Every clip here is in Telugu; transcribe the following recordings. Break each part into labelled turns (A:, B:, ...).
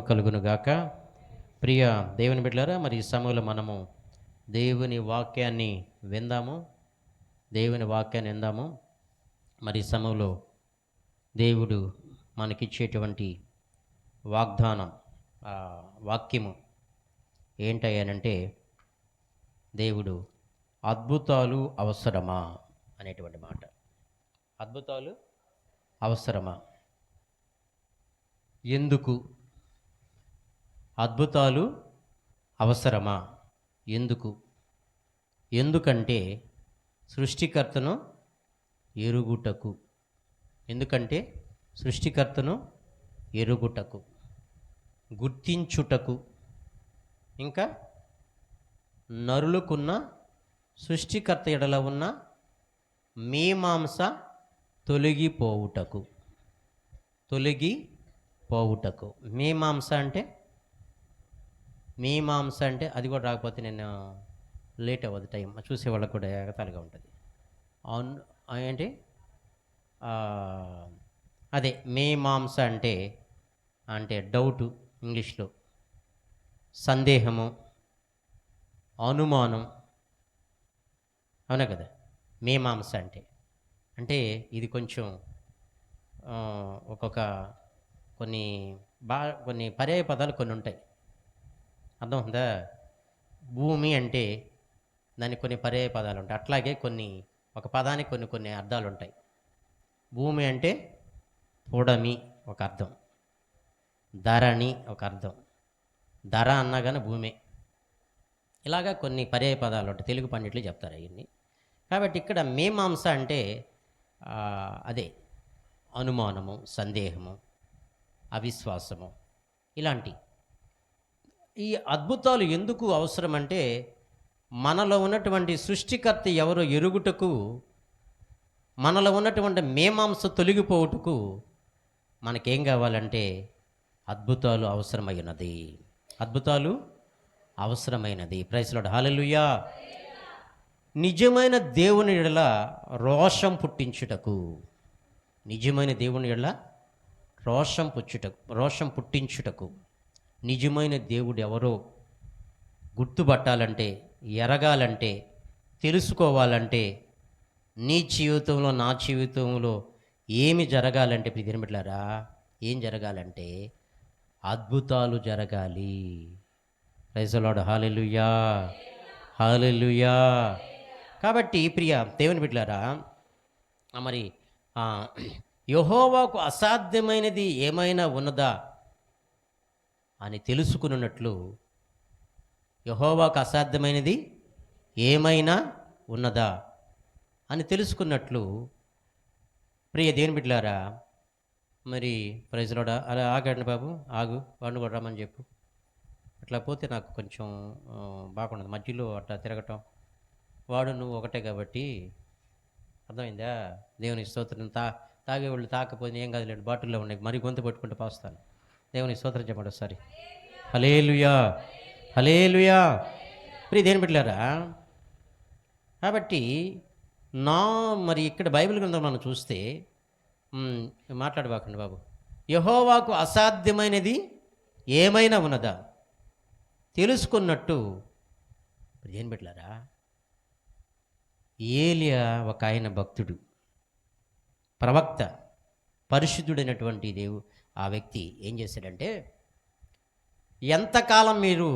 A: కలుగును గాక. ప్రియ దేవుని బిడ్డలారా, మరి ఈ సమయంలో మనము దేవుని వాక్యాన్ని విందాము. మరి ఈ సమయంలో దేవుడు మనకిచ్చేటువంటి వాగ్దానం, వాక్యము ఏంటయ్యానంటే, దేవుడు అద్భుతాలు అవసరమా అనేటువంటి మాట. అద్భుతాలు అవసరమా? ఎందుకు అద్భుతాలు అవసరమా? ఎందుకంటే సృష్టికర్తను ఎరుగుటకు. గుర్తించుటకు, ఇంకా నరులకున్న సృష్టికర్త ఎడల ఉన్న మీమాంస తొలగిపోవుటకు. మీమాంస అంటే అది కూడా రాకపోతే నేను లేట్ అవ్వదు, టైం చూసేవాళ్ళకు కూడా ఎగతాళిగా ఉంటుంది. ఏంటి అదే మీమాంస అంటే డౌటు, ఇంగ్లీష్లో సందేహము, అనుమానం, అవునా కదా. మీమాంస అంటే ఇది కొంచెం కొన్ని పర్యాయ పదాలు కొన్ని ఉంటాయి, అర్థం ఉందా. భూమి అంటే దానికి కొన్ని పర్యాయ పదాలు ఉంటాయి, అట్లాగే ఒక పదానికి కొన్ని అర్థాలు ఉంటాయి. భూమి అంటే పొడమి ఒక అర్థం, ధరణి ఒక అర్థం, ధర అన్నా కానీ భూమే. ఇలాగా కొన్ని పర్యాయ పదాలు ఉంటాయి, తెలుగు పండిట్లు చెప్తారు అవన్నీ. కాబట్టి ఇక్కడ మీమాంస అంటే అదే అనుమానము, సందేహము, అవిశ్వాసము, ఇలాంటి. ఈ అద్భుతాలు ఎందుకు అవసరమంటే, మనలో ఉన్నటువంటి సృష్టికర్త ఎవరో ఎరుగుటకు, మనలో ఉన్నటువంటి మీమాంస తొలగిపోవుటకు మనకేం కావాలంటే అద్భుతాలు అవసరమైనది. ప్రైజ్ లార్డ్, హల్లెలూయా. నిజమైన దేవుని ఎడల రోషం పుట్టించుటకు, నిజమైన దేవుడు ఎవరో గుర్తుపట్టాలంటే, ఎరగాలంటే, తెలుసుకోవాలంటే, నీ జీవితంలో నా జీవితంలో ఏమి జరగాలంటే, ప్రియమిట్లారా, ఏం జరగాలంటే అద్భుతాలు జరగాలి. ప్రైజ్ లార్డ్, హల్లెలూయా. కాబట్టి ప్రియ దేవుని బిడ్డలారా, మరి యెహోవాకు అసాధ్యమైనది ఏమైనా ఉన్నదా అని తెలుసుకున్నట్లు, యెహోవాకు అసాధ్యమైనది ఏమైనా ఉన్నదా అని తెలుసుకున్నట్లు, ప్రియ దేవుని బిడ్డలారా, మరి ప్రైజ్ లార్డ్, అలా ఆగండి బాబు, వాడిని కూడా రమ్మని చెప్పు. అట్లా పోతే నాకు కొంచెం బాగుండదు, మధ్యలో అట్లా తిరగటం. వాడు నువ్వు ఒకటే కాబట్టి, అర్థమైందా. దేవుని స్తోత్రం. తాగేవాళ్ళు తాకపోతే ఏం కాదులేండి, బాటిల్లో ఉన్నాయి, మరి గొంతు పట్టుకుంటూ పాస్తాను. దేవుని స్తోత్రం చెప్పండి ఒకసారి. హల్లెలూయా. ప్రియ దేవుని బిడ్డలారా, కాబట్టి మరి ఇక్కడ బైబిల్ గ్రంథం మనం చూస్తే, మాట్లాడబాకండి బాబు. యెహోవాకు అసాధ్యమైనది ఏమైనా ఉన్నదా తెలుసుకున్నట్టు, ఏం బిడ్డలారా, ఏలియా ఒక ఆయన భక్తుడు, ప్రవక్త, పరిశుద్ధుడైనటువంటి ఆ వ్యక్తి ఏం చేశాడంటే, ఎంతకాలం మీరు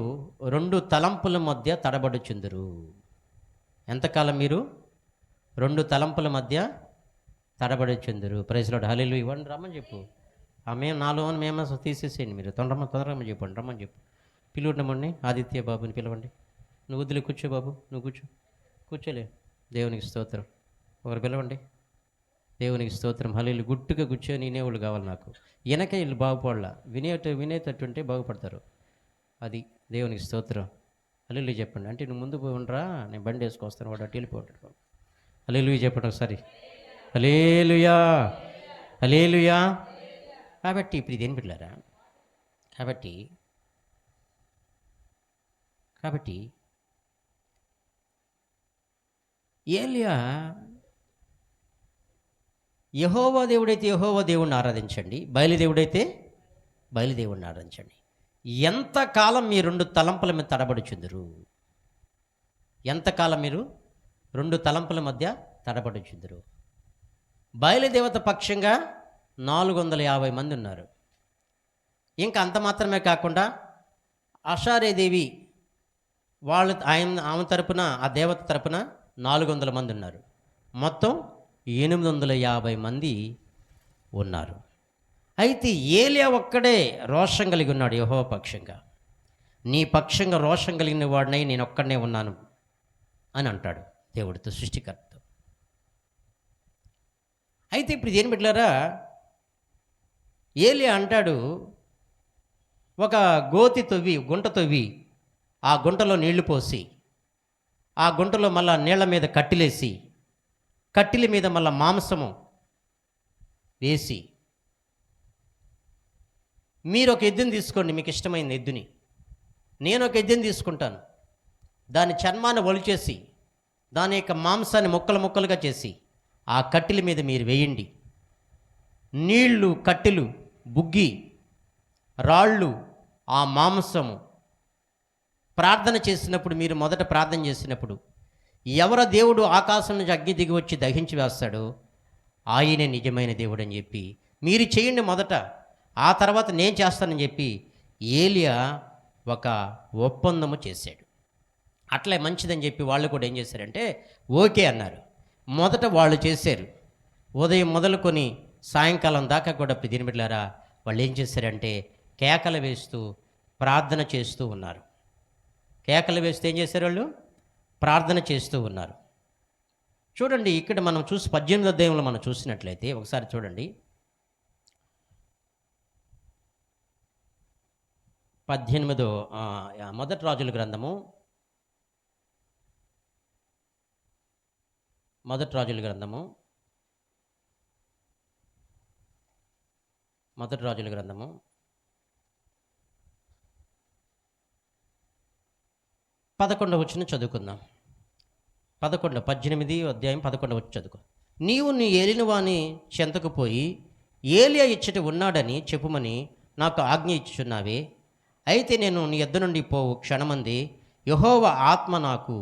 A: 2 తలంపుల మధ్య తడబడుచుందురు? ఎంతకాలం మీరు 2 తలంపుల మధ్య తడబడుచుందురు? ప్రైజ్ లార్డ్, హల్లెలూయా. ఇవ్వండి, రమ్మని చెప్పు. నాలో మేము తీసేసేయండి, మీరు తొందరగా చెప్పండి, రమ్మని చెప్పు. పిలువడమని ఆదిత్య బాబుని పిలవండి. నువ్వు వదిలే కూర్చో బాబు, నువ్వు కూర్చోలే. దేవునికి స్తోత్రం. ఒకరు పిలవండి. దేవునికి స్తోత్రం, హల్లెలూయా. గుట్టుగా కూర్చొని వినేవాళ్ళు కావాలి నాకు. వెనక వీళ్ళు బాగుపడాల, వినేటట్టుంటే బాగుపడతారు. అది దేవునికి స్తోత్రం. హల్లెలూయా చెప్పండి. అంటే నువ్వు ముందు పోయి ఉండరా, నేను బండి వేసుకొస్తాను, వాడు అటు వెళ్ళిపోతాడు. హల్లెలూయా చెప్పండి ఒకసారి. హల్లెలూయా. కాబట్టి ఇప్పుడు ఇదేం బిడ్డలారా, కాబట్టి ఏలియా యెహోవా దేవుడైతే యెహోవా దేవుడిని ఆరాధించండి, బయలుదేవుడైతే బయలుదేవుడిని ఆరాధించండి. ఎంతకాలం మీ రెండు తలంపుల మీద తడబడుచుందురు? ఎంతకాలం మీరు రెండు తలంపుల మధ్య తడబడుచుందురు? బయలుదేవత పక్షంగా 450 మంది ఉన్నారు. ఇంకా అంత మాత్రమే కాకుండా అషారేదేవి వాళ్ళు ఆమె తరపున, ఆ దేవత తరపున 400 మంది ఉన్నారు. మొత్తం 850 మంది ఉన్నారు. అయితే ఏలియా ఒక్కడే రోషం కలిగి ఉన్నాడు యెహోవా పక్షంగా. నీ పక్షంగా రోషం కలిగిన వాడినై నేను ఒక్కడనే ఉన్నాను అని అంటాడు దేవుడితో, సృష్టికర్త. అయితే ఇప్పుడు దేని బిడ్డలారా, ఏలియా అంటాడు, ఒక గోతి తవ్వి, గుంట తవ్వి, ఆ గుంటలో నీళ్లు పోసి, ఆ గుంటలో మళ్ళా నీళ్ల మీద కట్టిలేసి, కట్టిల మీద మళ్ళా మాంసము వేసి, మీరు ఒక ఎద్దుని తీసుకోండి, మీకు ఇష్టమైన ఎద్దుని, నేను ఒక ఎద్దుని తీసుకుంటాను, దాని చర్మాన్ని ఒలిచేసి దాని యొక్క మాంసాన్ని ముక్కలు ముక్కలుగా చేసి ఆ కట్టెల మీద మీరు వేయండి. నీళ్లు, కట్టెలు, బుగ్గి, రాళ్ళు, ఆ మాంసము ప్రార్థన చేసినప్పుడు, మీరు మొదట ప్రార్థన చేసినప్పుడు ఎవర దేవుడు ఆకాశం నుంచి అగ్ని దిగి వచ్చి దహించి వేస్తాడో ఆయనే నిజమైన దేవుడు అని చెప్పి మీరు చేయండి మొదట, ఆ తర్వాత నేను చేస్తానని చెప్పి ఏలియా ఒక ఒప్పందము చేశాడు. అట్లే మంచిదని చెప్పి వాళ్ళు కూడా ఏం చేశారంటే ఓకే అన్నారు. మొదట వాళ్ళు చేశారు. ఉదయం మొదలుకొని సాయంకాలం దాకా కూడా దీనిబిడ్డలారా వాళ్ళు ఏం చేశారంటే కేకలు వేస్తూ ప్రార్థన చేస్తూ ఉన్నారు. కేకలు వేస్తూ ఏం చేశారు? వాళ్ళు ప్రార్థన చేస్తూ ఉన్నారు. చూడండి, ఇక్కడ మనం చూసి 18వ అధ్యాయంలో మనం చూసినట్లయితే ఒకసారి చూడండి. 18వ మొదటి రాజుల గ్రంథము, మొదటి రాజుల గ్రంథము 11వ వచనం చదువుకుందాం. 18వ అధ్యాయం 11వ వచనం చదువుకో. నీవు నీ ఏలిన వాని చెంతకు పోయి ఏలియా ఇచ్చట ఉన్నాడని చెప్పుమని నాకు ఆజ్ఞ ఇచ్చుచున్నావే. అయితే నేను నీ యొద్ద నుండి పోవు క్షణమంది యెహోవా ఆత్మ నాకు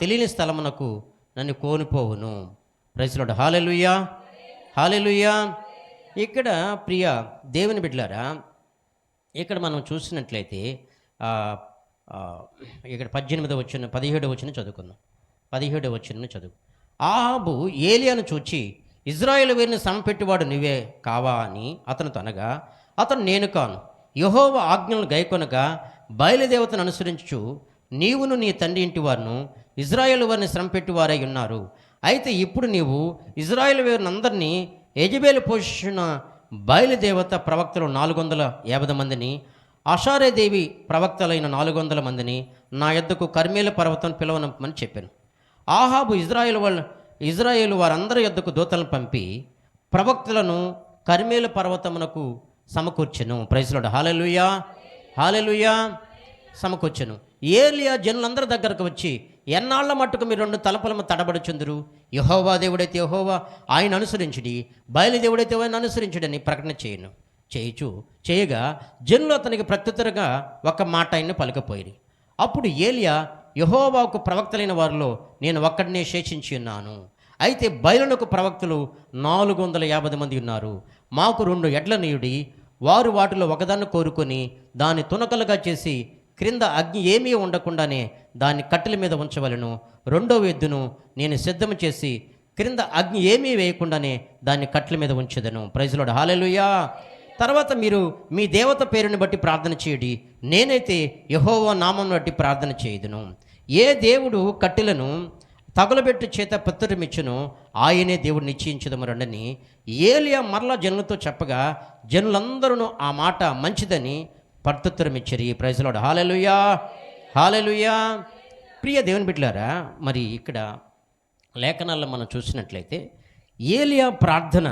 A: తెలియని స్థలమునకు నన్ను కోనిపోవును. Praise Lord. హల్లెలూయా, హల్లెలూయా. ఇక్కడ ప్రియ దేవుని బిడ్డలారా, ఇక్కడ మనం చూసినట్లయితే ఇక్కడ 17వ వచనం 17వ వచనం చదువుకుందాం. 17వ వచనం చదువు. ఆహాబు ఏలియాను చూచి ఇజ్రాయేలు వీరిని సమపెట్టువాడు నువ్వే కావా అని అతను అనగా, అతను నేను కాను, యెహోవా ఆజ్ఞలను గైకొనగా బయలుదేవతను అనుసరించు నీవును నీ తండ్రి ఇంటి వారును ఇజ్రాయేలు వారిని శ్రమపెట్టువారై ఉన్నారు. అయితే ఇప్పుడు నీవు ఇజ్రాయేలు వారిని అందరినీ యెజెబెలు పోషించిన బయలుదేవత ప్రవక్తలు 450 మందిని, అషారేదేవి ప్రవక్తలైన 400 మందిని నా యొద్దకు కర్మేలు పర్వతం పిలవనమని చెప్పాను. ఆహాబు ఇజ్రాయేలు వారందరి యొద్దకు దూతలను పంపి ప్రవక్తలను కర్మేలు పర్వతమునకు సమకూర్చెను. Praise Lord. Hallelujah, hallelujah. సమకూర్చెను. ఏలియా జనులందరి దగ్గరకు వచ్చి, ఎన్నాళ్ల మట్టుకు మీరు రెండు తలపులము తడబడుచుందురు? యెహోవా దేవుడైతే యెహోవా ఆయన అనుసరించుడి, బయలుదేవుడైతే ఆయన అనుసరించుడని ప్రకటన చేయగా జనులు అతనికి ప్రత్యుత్తరంగా ఒక మాట ఆయన పలుకపోయిరి. అప్పుడు ఏలియా, యెహోవాకు ప్రవక్తలైన వారిలో నేను ఒక్కడినే శేషించి ఉన్నాను. అయితే బయలునకు ప్రవక్తలు 450 మంది ఉన్నారు. మాకు 2 ఎడ్ల నీయుడి, వారు వాటిలో ఒకదాన్ని కోరుకొని దాన్ని తునకలుగా చేసి క్రింద అగ్ని ఏమీ ఉండకుండానే దాన్ని కట్టెల మీద ఉంచవలను. 2వ ఎద్దును నేను సిద్ధం చేసి క్రింద అగ్ని ఏమీ వేయకుండానే దాన్ని కట్టెల మీద ఉంచెదను. Praise Lord. హల్లెలూయా. తర్వాత మీరు మీ దేవత పేరుని బట్టి ప్రార్థన చేయడి, నేనైతే యెహోవా నామం బట్టి ప్రార్థన చేయదును. ఏ దేవుడు కట్టెలను తగులబెట్టు చేత పత్రమిచ్చును ఆయనే దేవుడు నిశ్చయించదము రండని ఏలియా మరలా జనులతో చెప్పగా జనులందరూ ఆ మాట మంచిదని ప్రత్యుత్తరం ఇచ్చిరి. Praise Lord. హల్లెలూయా, హల్లెలూయా. ప్రియ దేవుని బిడ్డలారా, మరి ఇక్కడ లేఖనాల్లో మనం చూసినట్లయితే ఏలియా ప్రార్థన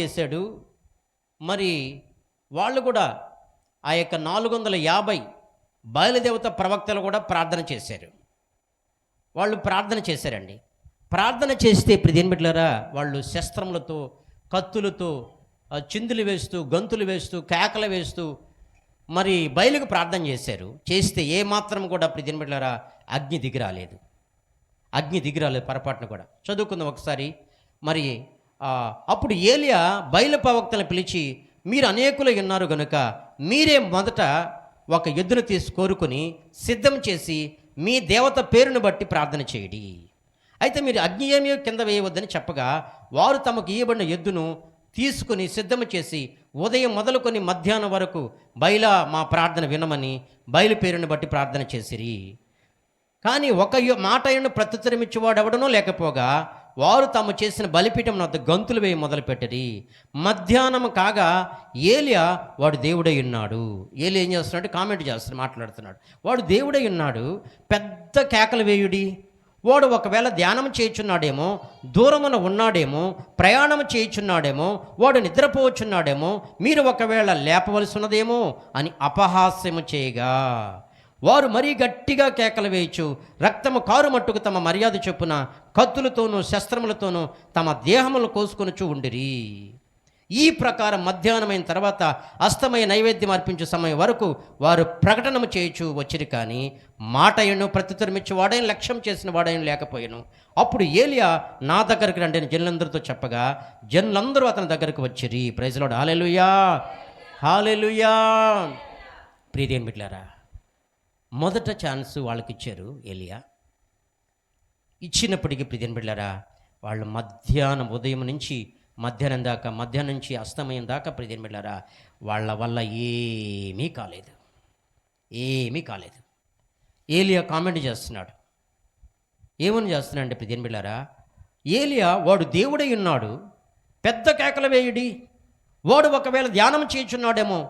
A: చేశాడు. మరి వాళ్ళు కూడా ఆ యొక్క 450 బయలుదేవత ప్రవక్తలు కూడా ప్రార్థన చేశారు. వాళ్ళు ప్రార్థన చేశారండి. ప్రార్థన చేస్తే ఇప్పుడు దేని బిడ్డలారా, వాళ్ళు శస్త్రములతో, కత్తులతో చిందులు వేస్తూ, గంతులు వేస్తూ, కేకలు వేస్తూ మరి బయలుకు ప్రార్థన చేశారు. చేస్తే ఏమాత్రం కూడా ప్రియమిత్రులారా అగ్ని దిగిరాలేదు. అగ్ని దిగిరాలేదు పొరపాటును కూడా. చదువుకుందాం ఒకసారి. మరి అప్పుడు ఏలియా బయలు ప్రవక్తలను పిలిచి, మీరు అనేకులు ఉన్నారు గనుక మీరే మొదట ఒక ఎద్దును కోరుకొని సిద్ధం చేసి మీ దేవత పేరును బట్టి ప్రార్థన చేయడి. అయితే మీరు అగ్ని ఏమీ కింద వేయవద్దని చెప్పగా, వారు తమకు ఇయ్యబడిన ఎద్దును తీసుకుని సిద్ధం చేసి ఉదయం మొదలుకొని మధ్యాహ్నం వరకు బయలా మా ప్రార్థన వినమని బయలు పేరును బట్టి ప్రార్థన చేసిరి. కానీ ఒక మాట ప్రత్యుత్తరమిచ్చేవాడు ఎవడనో లేకపోగా వారు తాము చేసిన బలిపీఠం వద్ద గంతులు వేయి మొదలుపెట్టరి. మధ్యాహ్నం కాగా ఏలియా వాడు దేవుడై ఉన్నాడు. ఏలియా ఏం చేస్తున్నాడు? కామెంట్ చేస్తున్నాడు, మాట్లాడుతున్నాడు. వాడు దేవుడై ఉన్నాడు, పెద్ద కేకలు వేయుడి. వాడు ఒకవేళ ధ్యానం చేయుచున్నాడేమో, దూరమున ఉన్నాడేమో, ప్రయాణం చేయుచున్నాడేమో, వాడు నిద్రపోవచ్చున్నాడేమో, మీరు ఒకవేళ లేపవలసి ఉన్నదేమో అని అపహాస్యము చేయగా వారు మరీ గట్టిగా కేకలు వేయచ్చు రక్తము కారు మట్టుకు తమ మర్యాద చొప్పున కత్తులతోనూ శస్త్రములతోనూ తమ దేహములు కోసుకొనుచు ఉండిరి. ఈ ప్రకారం మధ్యాహ్నమైన తర్వాత అస్తమయ నైవేద్యం అర్పించే సమయం వరకు వారు ప్రకటనము చేయొచ్చు వచ్చిరి. కానీ మాటయను ప్రత్యుత్తరమిచ్చి వాడైన లక్ష్యం చేసిన వాడైన లేకపోయాను. అప్పుడు ఏలియా నా దగ్గరికి రండి అని జనులందరితో చెప్పగా జనులందరూ అతని దగ్గరకు వచ్చిరి. Praise Lord. Hallelujah, hallelujah. ప్రియదేవుని బిడ్డలారా, మొదట ఛాన్స్ వాళ్ళకి ఇచ్చారు ఏలియా. ఇచ్చినప్పటికీ ప్రియదేవుని బిడ్డలారా, వాళ్ళు ఉదయం నుంచి మధ్యాహ్నం దాకా, మధ్యాహ్నం నుంచి అస్తమయం దాకా ప్రియదేవుని బిడ్డలారా వాళ్ళ వల్ల ఏమీ కాలేదు. ఏలియా కామెంట్ చేస్తున్నాడు. ఏమని చేస్తున్నాడు అంటే ప్రియదేవుని బిడ్డలారా, ఏలియా వాడు దేవుడై ఉన్నాడు, పెద్ద కేకలు వేయుడి. వాడు ఒకవేళ ధ్యానం చేయుచున్నాడేమో,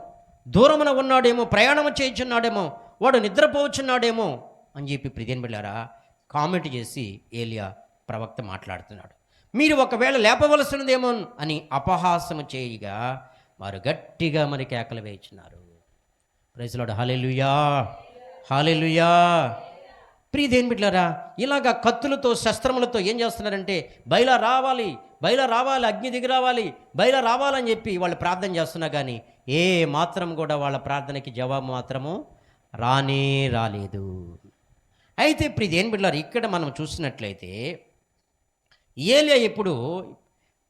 A: దూరమున ఉన్నాడేమో, ప్రయాణం చేయుచున్నాడేమో, వాడు నిద్రపోవచ్చున్నాడేమో అని చెప్పి ప్రియదేవుని బిడ్డలారా కామెంట్ చేసి ఏలియా ప్రవక్త మాట్లాడుతున్నాడు. మీరు ఒకవేళ లేపవలసినదేమో అని అపహాసము చేయగా వారు గట్టిగా మరి కేకలు వేయించున్నారు. Praise Lord. Hallelujah, hallelujah. ప్రియదేవుని బిడ్డలారా, ఇలాగా కత్తులతో శస్త్రములతో ఏం చేస్తున్నారంటే బయలా రావాలి, అగ్ని దిగి రావాలి, బయలా రావాలని చెప్పి వాళ్ళు ప్రార్థన చేస్తున్నా కానీ ఏ మాత్రం కూడా వాళ్ళ ప్రార్థనకి జవాబు మాత్రము రాలేదు. అయితే ప్రియదేవుని బిడ్డలారా, ఇక్కడ మనం చూసినట్లయితే ఏలియా ఎప్పుడు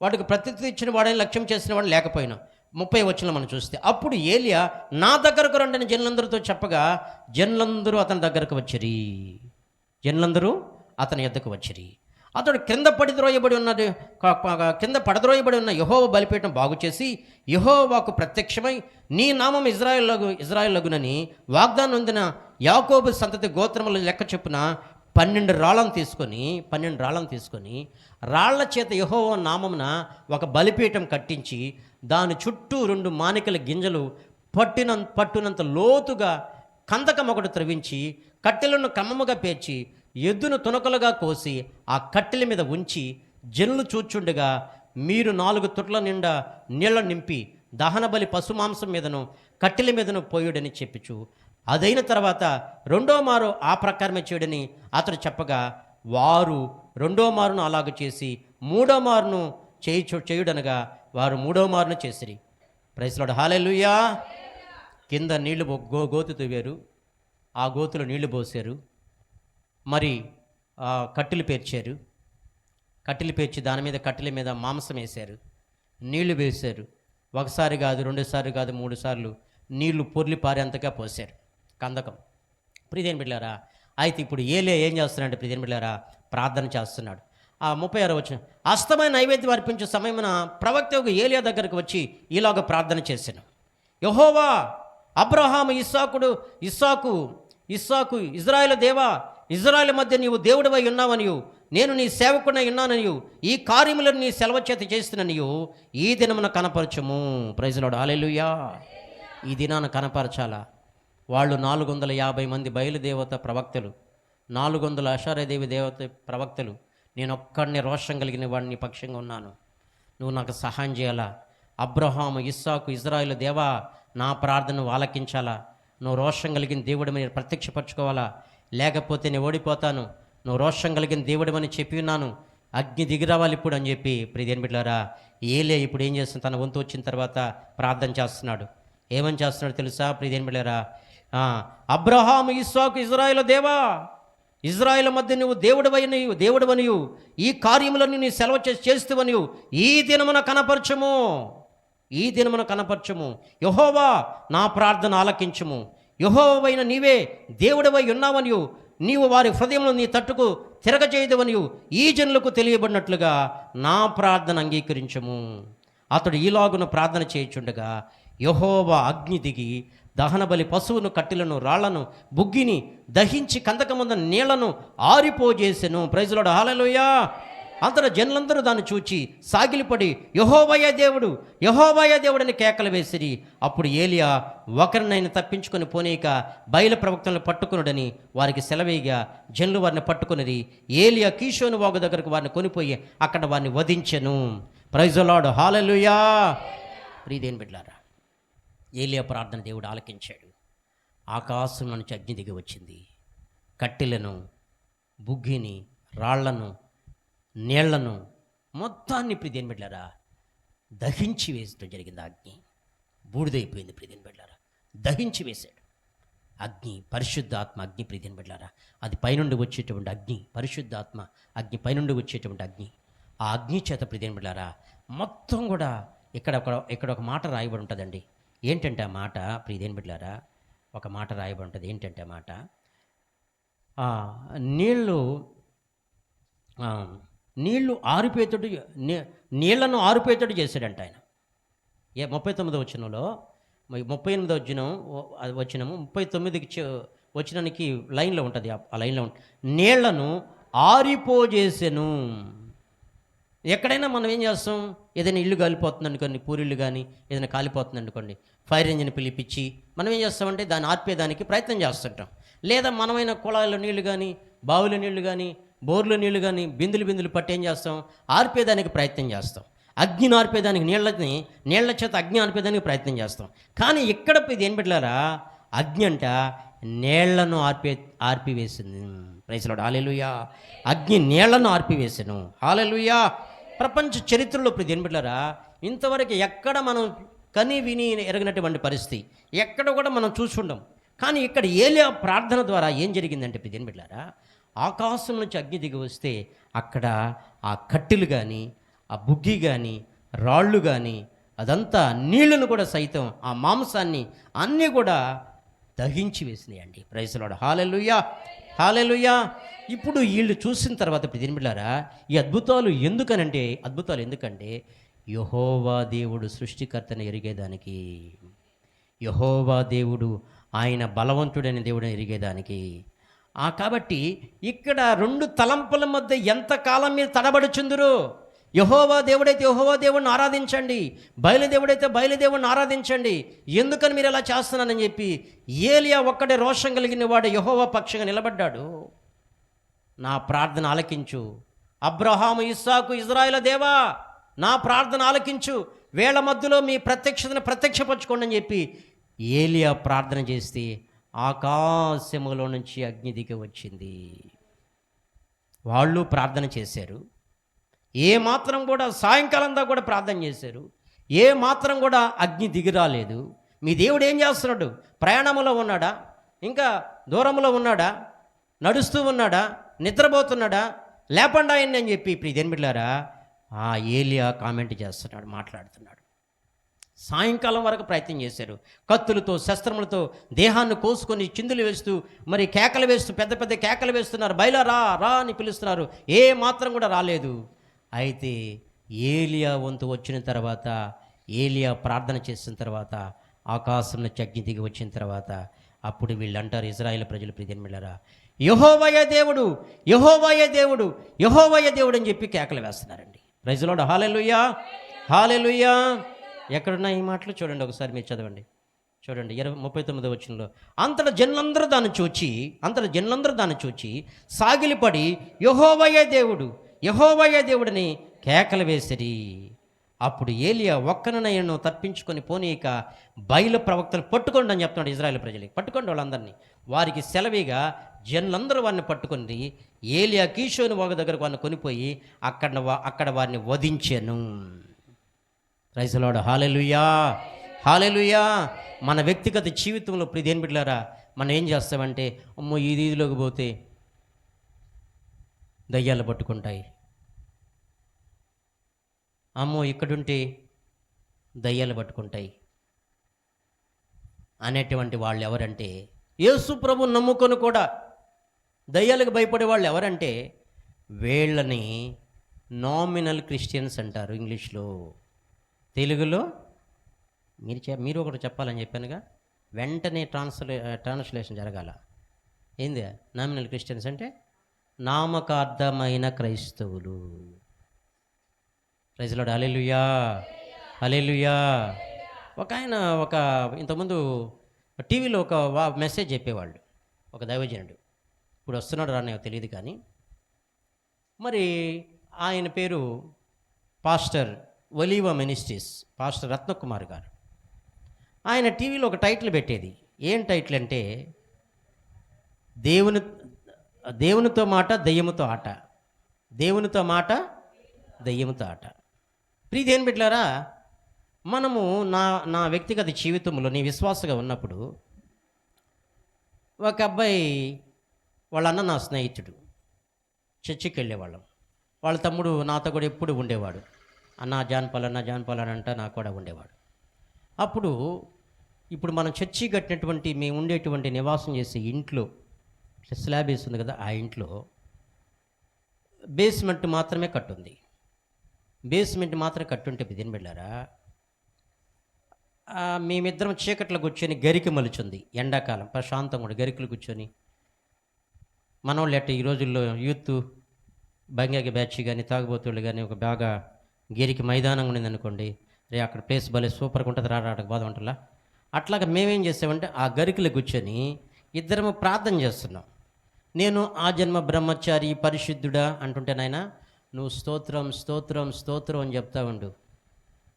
A: వాడికి ప్రత్యుత్తరం ఇచ్చిన వాడని లక్ష్యం చేసిన వాడు లేకపోయినా 30 వచనంలో మనం చూస్తే, అప్పుడు ఏలియా నా దగ్గరకు రండి జనులందరితో చెప్పగా జనులందరూ అతని దగ్గరకు వచ్చిరి. జనులందరూ అతని యొద్దకు వచ్చిరి. అతడు కింద పడద్రోయబడి ఉన్న యెహోవా బలిపీఠం బాగు చేసి యెహోవాకు ప్రత్యక్షమై నీ నామం ఇజ్రాయేలుగునని వాగ్దానం పొందిన యాకోబు సంతతి గోత్రముల లెక్క చొప్పున 12 రాళ్ళను తీసుకొని రాళ్ల చేత యెహోవా నామమున ఒక బలిపీఠం కట్టించి దాని చుట్టూ 2 మానికల గింజలు పట్టునంత లోతుగా కందకం ఒకటి త్రవించి కట్టెలను క్రమముగా పేర్చి ఎద్దును తునకలుగా కోసి ఆ కట్టెల మీద ఉంచి జనులు చూచుండగా మీరు 4 తొట్ల నిండా నీళ్ల నింపి దహన బలి పశుమాంసం మీదను కట్టెల మీదను పోయుడని చెప్పుచు అదైన తర్వాత 2వ మారు ఆ ప్రకారమే చేయడని అతడు చెప్పగా వారు 2వ మారును అలాగ చేసి 3వ మారును చేయుడనగా వారు 3వ మారును చేసిరి. Praise Lord. హల్లెలూయా. కింద నీళ్లు గోతు తవ్వారు, ఆ గోతులో నీళ్లు పోసారు, మరి కట్టెలు పేర్చి దాని మీద కట్టెల మీద మాంసం వేశారు, నీళ్లు వేశారు. ఒకసారి కాదు, 2 సార్లు కాదు, 3 సార్లు నీళ్లు పొర్లి పారేంతగా పోశారు కందకం. ప్రియదేవుని బిడ్డలారా, అయితే ఇప్పుడు ఏలియా ఏం చేస్తున్నాడు? ప్రియదేవుని బిడ్డలారా ప్రార్థన చేస్తున్నాడు. 36వ వచనం, అస్తమైన నైవేద్యం అర్పించే సమయమున ప్రవక్త ఏలియా దగ్గరకు వచ్చి ఇలాగ ప్రార్థన చేశాను. యెహోవా, అబ్రహాము, ఇస్సాకు ఇజ్రాయేలు దేవా, ఇజ్రాయేలు మధ్య నీవు దేవుడివై ఉన్నావనియు నేను నీ సేవకుడై ఉన్నాననియు ఈ కార్యములను నీ సెలవు చేత చేస్తున్ననియు ఈ దినమున కనపరచుము. Praise Lord. హల్లెలూయా. ఈ దినాన కనపరచాలా? వాళ్ళు 450 మంది బయలుదేవత ప్రవక్తలు, 400 అషారేదేవి దేవత ప్రవక్తలు, నేను ఒక్కడిని రోషం కలిగిన వాడిని పక్షంగా ఉన్నాను, నువ్వు నాకు సహాయం చేయాలా? అబ్రహాము, ఇస్సాకు, ఇజ్రాయేలు దేవా, నా ప్రార్థనను ఆలకించాలా? నువ్వు రోషం కలిగిన దేవుడి మీద ప్రత్యక్షపరచుకోవాలా? లేకపోతే నేను ఓడిపోతాను. నువ్వు రోషం కలిగిన దేవుడివని చెప్పి ఉన్నాను, అగ్ని దిగిరావాలి ఇప్పుడు అని చెప్పి ప్రియదేని బిడ్డలారా ఏలియా ఇప్పుడు ఏం చేస్తుంది, తన వంతు వచ్చిన తర్వాత ప్రార్థన చేస్తున్నాడు. ఏమని చేస్తున్నాడు తెలుసా ప్రియదేని బిడ్డలారా? అబ్రహాము, ఇస్సాకు, ఇజ్రాయేలు దేవా, ఇజ్రాయేల్ మధ్య నువ్వు దేవుడవనియు ఈ కార్యములన్నీ నీ సెలవు చేస్తువనియు ఈ దినమున కనపరచము. యెహోవా నా ప్రార్థన ఆలకించుము. యెహోవైన నీవే దేవుడవై ఉన్నావనియు నీవు వారి హృదయంలో నీ తట్టుకు తిరగచేయదవనియు ఈ జనులకు తెలియబడినట్లుగా నా ప్రార్థన అంగీకరించము. అతడు ఈలాగున ప్రార్థన చేయుచుండగా యెహోవా అగ్ని దిగి దహనబలి పశువును, కట్టెలను, రాళ్లను, బుగ్గిని దహించి కందకముంద నీళ్లను ఆరిపోజేసెను. ప్రైజ్ లార్డ్, హల్లెలూయా. అంతటా జనులందరూ దాన్ని చూచి సాగిలిపడి యెహోవాయే దేవుడు అని కేకలు వేసిరి. అప్పుడు ఏలియా ఒకరినైనా తప్పించుకొని పోనీక బయలు ప్రవక్తలను పట్టుకునుడని వారికి సెలవేయగా జనులు వారిని పట్టుకునిరి. ఏలియా కీషోను వాగు దగ్గరకు వారిని కొనిపోయి అక్కడ వారిని వధించెను. ప్రైజ్ లార్డ్, హల్లెలూయా. ప్రియదేని బిడ్డలారా, ఏలియా ప్రార్థన దేవుడు ఆలకించాడు. ఆకాశం నుంచి అగ్ని దిగి వచ్చింది. కట్టెలను, బుగ్గిని, రాళ్లను, నీళ్లను మొత్తాన్ని ప్రియదేని బిడ్డలారా దహించి వేసడం జరిగింది. అగ్ని బూడిదైపోయింది. ప్రియదేని బిడ్డలారా దహించి వేశాడు. అగ్ని, పరిశుద్ధాత్మ అగ్ని. ప్రియదేని బిడ్డలారా అది పైనుండి వచ్చేటువంటి అగ్ని, పరిశుద్ధాత్మ అగ్ని, పైనుండి వచ్చేటువంటి అగ్ని. ఆ అగ్ని చేత ప్రియదేని బిడ్డలారా మొత్తం కూడా ఇక్కడ ఒక మాట రాయబడి ఉంటుందండి. ఏంటంటే ఆ మాట ప్రియదేని బిడ్డలారా ఒక మాట రాయబడి ఉంటుంది. ఏంటంటే ఆ మాట, నీళ్లను ఆరిపోయేటట్టు చేశాడంట ఆయన. 39వ వచనంలో, 38వ వచనము 39కి వచనానికి లైన్లో ఉంటుంది. ఆ లైన్లో నీళ్లను ఆరిపోజేసెను. ఎక్కడైనా మనం ఏం చేస్తాం, ఏదైనా ఇల్లు కాలిపోతుంది అనుకోండి, పూరిళ్ళు కానీ ఏదైనా కాలిపోతుంది అనుకోండి, ఫైర్ ఇంజిన్ పిలిపించి మనం ఏం చేస్తామంటే దాన్ని ఆర్పేదానికి ప్రయత్నం చేస్తుంటాం. లేదా మనమైన కుళాయిలో నీళ్లు కానీ, బావుల నీళ్లు కానీ, బోర్లో నీళ్లు కానీ బిందులు పట్టి ఏం చేస్తాం, ఆర్పేదానికి ప్రయత్నం చేస్తాం. అగ్నిని ఆర్పేదానికి నీళ్ల చేత అగ్ని ఆర్పేదానికి ప్రయత్నం చేస్తాం. కానీ ఇక్కడ ఏం పెట్టారా, అగ్ని అంట నీళ్లను ఆర్పివేసింది. ప్రైజ్ లార్డ్, హల్లెలూయా. అగ్ని నీళ్లను ఆర్పివేసెను. హల్లెలూయా. ప్రపంచ చరిత్రలో ఏం పెట్టారా ఇంతవరకు ఎక్కడ మనం కని విని ఎరగినటువంటి పరిస్థితి ఎక్కడ కూడా మనం చూసుండం. కానీ ఇక్కడ ఏలియా ప్రార్థన ద్వారా ఏం జరిగిందంటే ఏం పెట్టారా, ఆకాశం నుంచి అగ్ని దిగి వస్తే అక్కడ ఆ కట్టెలు కానీ, ఆ బుగ్గి కానీ, రాళ్ళు కానీ, అదంతా నీళ్లను కూడా సైతం, ఆ మాంసాన్ని అన్నీ కూడా దహించి వేసినాయండి. Praise Lord, hallelujah, hallelujah. ఇప్పుడు వీళ్ళు చూసిన తర్వాత ప్రియమిళ్ళారా ఈ అద్భుతాలు ఎందుకంటే యెహోవా దేవుడు సృష్టికర్తను ఎరిగేదానికి, యెహోవా దేవుడు ఆయన బలవంతుడైన దేవుడని ఎరిగేదానికి. కాబట్టి ఇక్కడ రెండు తలంపుల మధ్య ఎంతకాలం మీరు తడబడుచుందురు? యెహోవా దేవుడైతే యెహోవా దేవుడిని ఆరాధించండి, బయలుదేవుడైతే బయలుదేవుడిని ఆరాధించండి. ఎందుకని మీరు ఎలా చేస్తున్నానని చెప్పి ఏలియా ఒక్కడే రోషం కలిగిన వాడు యెహోవా పక్షంగా నిలబడ్డాడు. నా ప్రార్థన ఆలకించు, అబ్రహాము, ఇస్సాకు, ఇజ్రాయేలు దేవా నా ప్రార్థన ఆలకించు, వేళ మధ్యలో మీ ప్రత్యక్షతను ప్రత్యక్షపరచుకోండి అని చెప్పి ఏలియా ప్రార్థన చేస్తే ఆకాశములో నుంచి అగ్ని దిగి వచ్చింది. వాళ్ళు ప్రార్థన చేశారు. ఏ మాత్రం కూడా సాయంకాలంతా కూడా ప్రార్థన చేశారు. ఏ మాత్రం కూడా అగ్ని దిగి రాలేదు. మీ దేవుడు ఏం చేస్తున్నాడు? ప్రయాణంలో ఉన్నాడా? ఇంకా దూరంలో ఉన్నాడా? నడుస్తూ ఉన్నాడా? నిద్రపోతున్నాడా? లేపండి ఆయన్ని అని చెప్పి ఇప్పుడు ఇదేమిట్లారా ఆ ఏలియా కామెంట్ చేస్తున్నాడు, మాట్లాడుతున్నాడు. సాయంకాలం వరకు ప్రయత్నం చేశారు. కత్తులతో, శస్త్రములతో దేహాన్ని కోసుకొని చిందులు వేస్తూ, మరి కేకలు వేస్తూ, పెద్ద పెద్ద కేకలు వేస్తున్నారు. బయలా రా రా అని పిలుస్తున్నారు. ఏ మాత్రం కూడా రాలేదు. అయితే ఏలియా వంతు వచ్చిన తర్వాత, ఏలియా ప్రార్థన చేసిన తర్వాత, ఆకాశం నుంచి అగ్ని దిగి వచ్చిన తర్వాత అప్పుడు వీళ్ళు అంటారు, ఇశ్రాయేలు ప్రజలు ప్రియమిళ్ళరా, యెహోవాయే దేవుడు, యెహోవాయే దేవుడు, యెహోవాయే దేవుడు అని చెప్పి కేకలు వేస్తున్నారండి. ప్రైజ్ లార్డ్, హల్లెలూయా, హల్లెలూయా. ఎక్కడున్నా ఈ మాటలు చూడండి, ఒకసారి మీరు చదవండి. చూడండి 39వ వచనంలో, అంతటా జనులందరూ దాన్ని చూచి సాగిలిపడి యెహోవాయే దేవుడు, యెహోవాయే దేవుడిని కేకలు వేసిరి. అప్పుడు ఏలియా ఒక్కనైనా తప్పించుకొని పోనీక బయలు ప్రవక్తలు పట్టుకోండి అని చెప్తున్నాడు. ఇశ్రాయేలు ప్రజలకి పట్టుకోండి, వాళ్ళందరినీ వారికి సెలవిగా జనులందరూ వారిని పట్టుకొని ఏలియా కీషోని వాగు దగ్గరకు వారిని కొనిపోయి అక్కడ వారిని వధించాను. Praise the Lord. Hallelujah, hallelujah. మన వ్యక్తిగత జీవితంలో ప్రియదేని బిడ్డలారా, మనం ఏం చేస్తామంటే, అమ్మో ఈ వీధిలోకి పోతే దయ్యాలు పట్టుకుంటాయి, అమ్మో ఇక్కడుంటే దయ్యాలు పట్టుకుంటాయి అనేటువంటి వాళ్ళు ఎవరంటే, యేసు ప్రభు నమ్ముకొని కూడా దయ్యాలకు భయపడే వాళ్ళు ఎవరంటే, వీళ్ళని నామినల్ క్రిస్టియన్స్ అంటారు ఇంగ్లీష్లో. తెలుగులో మీరు ఒకటి చెప్పాలని చెప్పానుగా, వెంటనే ట్రాన్స్లేషన్ జరగాల. ఏంది నామినల్ క్రిస్టియన్స్ అంటే? నామకార్థమైన క్రైస్తవులు. Praise the Lord. Hallelujah, hallelujah. ఒక ఇంతకుముందు టీవీలో ఒక మెసేజ్ చెప్పేవాళ్ళు, ఒక దైవజనుడు. ఇప్పుడు వస్తున్నాడు రానే తెలియదు కానీ, మరి ఆయన పేరు పాస్టర్ ఒలీవా మినిస్ట్రీస్ పాస్టర్ రత్నకుమార్ గారు. ఆయన టీవీలో ఒక టైటిల్ పెట్టేది. ఏం టైటిల్ అంటే, దేవునితో మాట దెయ్యముతో ఆట, దేవునితో మాట దెయ్యముతో ఆట. ప్రియదేని బిడ్డలారా, మనము నా వ్యక్తిగత జీవితంలో నీ విశ్వాసగా ఉన్నప్పుడు, ఒక అబ్బాయి వాళ్ళ అన్న నా స్నేహితుడు, చర్చికి వెళ్ళేవాళ్ళం. వాళ్ళ తమ్ముడు నాతో కూడా ఎప్పుడు ఉండేవాడు. అన్న జాన్పాలన్న అంట నాకు కూడా ఉండేవాడు. అప్పుడు ఇప్పుడు మనం చర్చి కట్టినటువంటి మేము ఉండేటువంటి నివాసం చేసే ఇంట్లో స్లాబ్ వేస్తుంది కదా, ఆ ఇంట్లో బేస్మెంట్ మాత్రమే కట్టుంది. బేస్మెంట్ మాత్రం కట్టుంటే దీని బిడ్డారా, మేమిద్దరం చీకట్లో కూర్చొని గరికి మలుచుంది. ఎండాకాలం ప్రశాంతంగా కూడా గరికలు కూర్చొని, మనోళ్ళు ఎట్ట ఈ రోజుల్లో యూత్ బంగాగి బ్యాచ్ కానీ తాగుబోతుళ్ళు కానీ ఒక బాగా గిరికి మైదానంగా ఉండింది అనుకోండి, రే అక్కడ ప్లేస్ భలే సూపర్గా ఉంటుంది, రావడానికి బాధ ఉంటుందా. అట్లాగా మేమేం చేసామంటే ఆ గరికలు కూర్చొని ఇద్దరము ప్రార్థన చేస్తున్నాం. నేను ఆ జన్మ బ్రహ్మచారి పరిశుద్ధుడా అంటుంటే, నాయన నువ్వు స్తోత్రం స్తోత్రం స్తోత్రం అని చెప్తా ఉండు,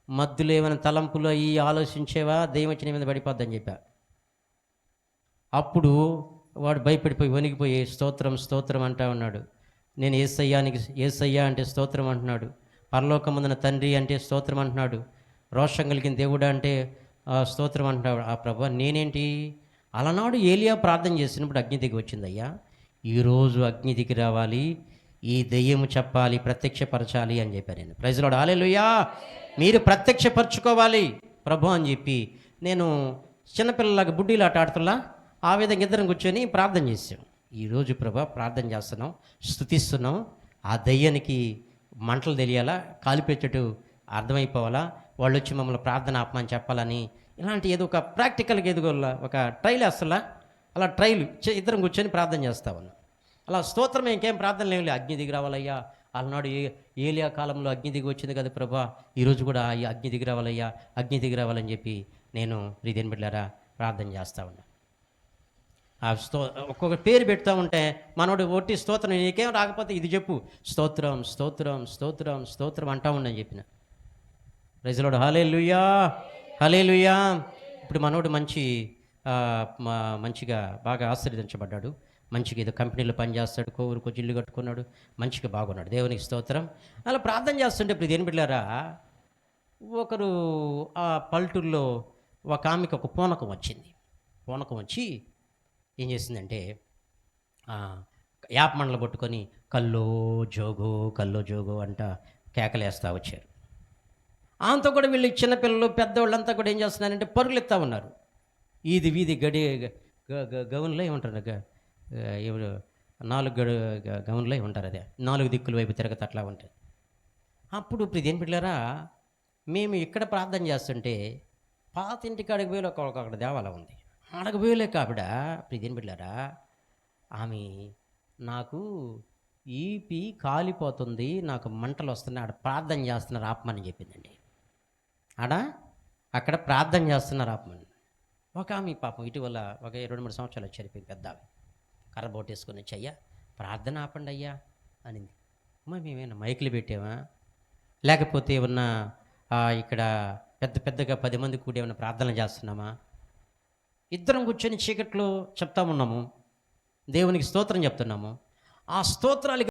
A: మధ్యలో ఏమైనా తలంపులు అయ్యి ఆలోచించేవా దెయ్యం వచ్చిన మీద పడిపోద్దని చెప్పా. అప్పుడు వాడు భయపడిపోయి వణికిపోయి స్తోత్రం స్తోత్రం అంటా ఉన్నాడు. నేను ఏసయ్యా అంటే స్తోత్రం అంటున్నాడు, పరలోకమందున తండ్రి అంటే స్తోత్రం అంటున్నాడు, రోషం కలిగిన దేవుడా అంటే స్తోత్రం అంటున్నాడు. ఆ ప్రభు నేనేంటి? అలనాడు ఏలియా ప్రార్థన చేసినప్పుడు అగ్ని దిగి వచ్చిందయ్యా, ఈరోజు అగ్ని దిగి రావాలి, ఈ దెయ్యము చెప్పాలి, ప్రత్యక్షపరచాలి అని చెప్పాను నేను. Praise the Lord. హల్లెలూయా. మీరు ప్రత్యక్షపరచుకోవాలి ప్రభు అని చెప్పి, నేను చిన్నపిల్లలాగా బుడ్డీలు ఆడుతున్నా ఆ విధంగా ఇద్దరం కూర్చొని ప్రార్థన చేసాం. ఈరోజు ప్రభా ప్రార్థన చేస్తున్నాం, స్తుతిస్తున్నాం, ఆ దయ్యానికి మంటలు తెలియాలా, కాలిపెట్టేట్టు అర్థమైపోవాలా, వాళ్ళు వచ్చి మమ్మల్ని ప్రార్థన ఆపమని చెప్పాలని, ఇలాంటి ఏదో ఒక ప్రాక్టికల్గా ఎదుగోలా ఒక ట్రైల్ వేస్తలా, అలా ట్రైల్ ఇద్దరం కూర్చొని ప్రార్థన చేస్తా ఉన్నాం. అలా స్తోత్రం ఇంకేం ప్రార్థనలు ఏమి లేదు. అగ్ని దిగి రావాలయ్యా, అలనాడు ఏలియా కాలంలో అగ్ని దిగి వచ్చింది కదా ప్రభా, ఈరోజు కూడా ఈ అగ్ని దిగి రావాలయ్యా, అగ్ని దిగి రావాలని చెప్పి నేను ప్రియదేని బిడ్డలారా ప్రార్థన చేస్తూ ఉన్నా. ఆ ఒక్కొక్క పేరు పెడతా ఉంటే మనోడు ఒట్టి స్తోత్రం, నీకేం రాకపోతే ఇది చెప్పు, స్తోత్రం స్తోత్రం స్తోత్రం స్తోత్రం అంటా ఉండని చెప్పిన. Praise the Lord. Hallelujah, hallelujah. ఇప్పుడు మనోడు మంచిగా బాగా ఆశీర్వదించబడ్డాడు, మంచిగా ఏదో కంపెనీలో పనిచేస్తాడు, కోరుకో ఇల్లు కట్టుకున్నాడు, మంచిగా బాగున్నాడు, దేవునికి స్తోత్రం. అలా ప్రార్థన చేస్తుంటే ఇప్పుడు దేని బిడ్డలారా, ఒకరు ఆ పల్లెటూరులో ఒక ఆమెకి ఒక పూనకం వచ్చింది. పూనకం వచ్చి ఏం చేసిందంటే యాప్ మండలు పట్టుకొని కల్లో జోగో అంట కేకలేస్తూ వచ్చారు. ఆమెతో కూడా వీళ్ళు చిన్నపిల్లలు పెద్దవాళ్ళంతా కూడా ఏం చేస్తున్నారంటే పరుగులు ఎత్తా ఉన్నారు. వీధి గడి గౌన్లో ఏమంటారు, ఎవరు 4 గౌన్లో ఉంటారు, అదే 4 దిక్కుల వైపు తిరగత అట్లా ఉంటుంది. అప్పుడు ఇప్పుడు దేని బిడ్డలారా, మేము ఇక్కడ ప్రార్థన చేస్తుంటే పాత ఇంటికి అడిగి పోయి అక్కడ దేవాలయం ఉంది, అడగ పోయలేక ఆవిడ ప్రియదేని బిడ్డలారా, ఆమె నాకు ఈపి కాలిపోతుంది, నాకు మంటలు వస్తున్నాయి, ఆడ ప్రార్థన చేస్తున్నారు ఆపమని చెప్పిందండి. అక్కడ ప్రార్థన చేస్తున్నారు ఆపమని. ఒక ఆమె పాపం ఇటీవల ఒక 2-3 సంవత్సరాలు చనిపోయింది, పెద్ద ఆమె కర్ర బోటేసుకొని వచ్చి, అయ్యా ప్రార్థన ఆపండి అయ్యా అనింది. మేమేమైనా మైకులు పెట్టామా, లేకపోతే ఏమన్నా ఇక్కడ పెద్దగా 10 మంది కూడి ఏమైనా ప్రార్థన చేస్తున్నామా? ఇద్దరం కూర్చొని చీకట్లో చెప్తా ఉన్నాము. దేవునికి స్తోత్రం చెప్తున్నాము. ఆ స్తోత్రాలు